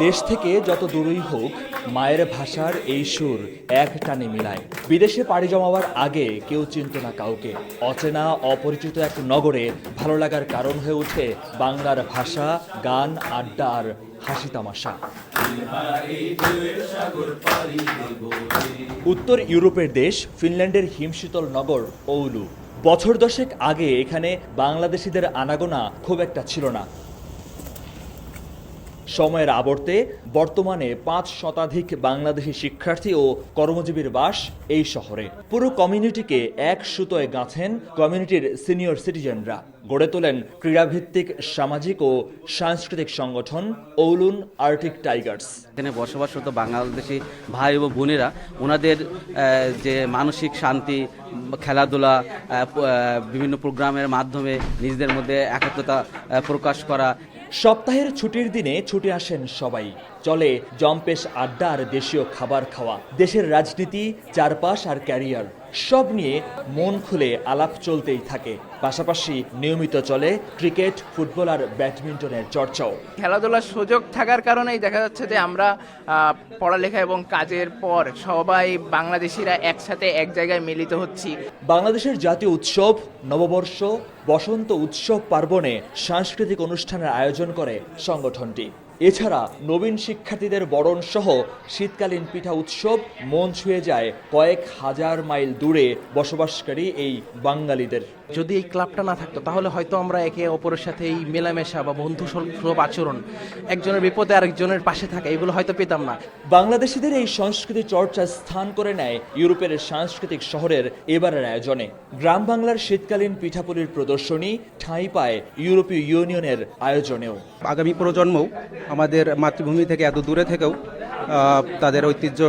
দেশ থেকে যত দূরেই হোক মায়ের ভাষার এই সুর এক টানে মিলায়। বিদেশে পাড়ি জমাবার আগে কেউ চিনত না কাউকে। অচেনা অপরিচিত এক নগরে ভালো লাগার কারণ হয়ে ওঠে বাংলার ভাষা, গান, আড্ডা আর হাসি তামাশা। উত্তর ইউরোপের দেশ ফিনল্যান্ডের হিমশীতল নগর ওউলু। বছর দশেক আগে এখানে বাংলাদেশিদের আনাগোনা খুব একটা ছিল না। সময়ের আবর্তে বর্তমানে ৫ শতাধিক বাংলাদেশি শিক্ষার্থী ও কর্মজীবীর বাস এই শহরে। পুরো কমিউনিটিকে এক সুতোয় গাঁথেন কমিউনিটির সিনিয়র সিটিজেনরা। গড়ে তোলেন ক্রীড়াভিত্তিক সামাজিক ও সাংস্কৃতিক সংগঠন ওউলুন আর্কটিক টাইগার্স। এখানে বসবাসরত বাংলাদেশি ভাই ও বোনেরা ওনাদের যে মানসিক শান্তি, খেলাধুলা, বিভিন্ন প্রোগ্রামের মাধ্যমে নিজেদের মধ্যে একাত্মতা প্রকাশ করা। সপ্তাহের ছুটির দিনে ছুটে আসেন সবাই। চলে জম্পেশ আড্ডা আর দেশীয় খাবার খাওয়া। দেশের রাজনীতি, চারপাশ আর ক্যারিয়ার সব নিয়ে মন খুলে আলাপ চলতেই থাকে। পাশাপাশি নিয়মিত চলে ক্রিকেট, ফুটবল আর ব্যাডমিন্টনের চর্চাও। খেলাধুলার সুযোগ থাকার কারণেই দেখা যাচ্ছে যে আমরা পড়ালেখা এবং কাজের পর সবাই বাংলাদেশিরা একসাথে এক জায়গায় মিলিত হচ্ছি। বাংলাদেশের জাতীয় উৎসব, নববর্ষ, বসন্ত উৎসব পার্বণে সাংস্কৃতিক অনুষ্ঠানের আয়োজন করে সংগঠনটি। এছাড়া নবীন শিক্ষার্থীদের বরণ সহ শীতকালীন পিঠা উৎসব মন ছুঁয়ে যায় কয়েক হাজার মাইল দূরে বসবাসকারী এই বাঙালিদের। যদি এই ক্লাবটা না থাকতো তাহলে হয়তো আমরা একে অপরের সাথে এই মেলামেশা বা বন্ধুসুলভ আচরণ, একজনের বিপদে আরেকজনের পাশে থাকা, এগুলো হয়তো পেতাম না। বাংলাদেশিদের এই সংস্কৃতি চর্চা স্থান করে নেয় ইউরোপের সাংস্কৃতিক শহরের এবারের আয়োজনে। গ্রাম বাংলার শীতকালীন পিঠাপুলির প্রদর্শনী ঠাঁই পায় ইউরোপীয় ইউনিয়নের আয়োজনেও। আগামী প্রজন্মও আমাদের মাতৃভূমি থেকে এত দূরে থেকেও তাদের ঐতিহ্য,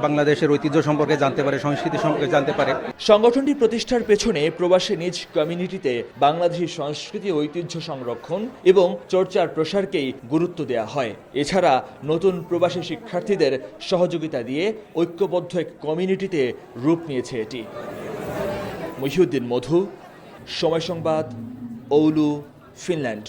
বাংলাদেশের ঐতিহ্য সম্পর্কে জানতে পারে, সংস্কৃতি সম্পর্কে জানতে পারে। সংগঠনটি প্রতিষ্ঠার পেছনে প্রবাসী নিজ কমিউনিটিতে বাংলাদেশী সংস্কৃতি ঐতিহ্য সংরক্ষণ এবং চর্চার প্রসারকেই গুরুত্ব দেওয়া হয়। এছাড়া নতুন প্রবাসী শিক্ষার্থীদের সহযোগিতা দিয়ে ঐক্যবদ্ধ এক কমিউনিটিতে রূপ নিয়েছে এটি। মহিউদ্দিন মধু, সময় সংবাদ, ওউলু, ফিনল্যান্ড।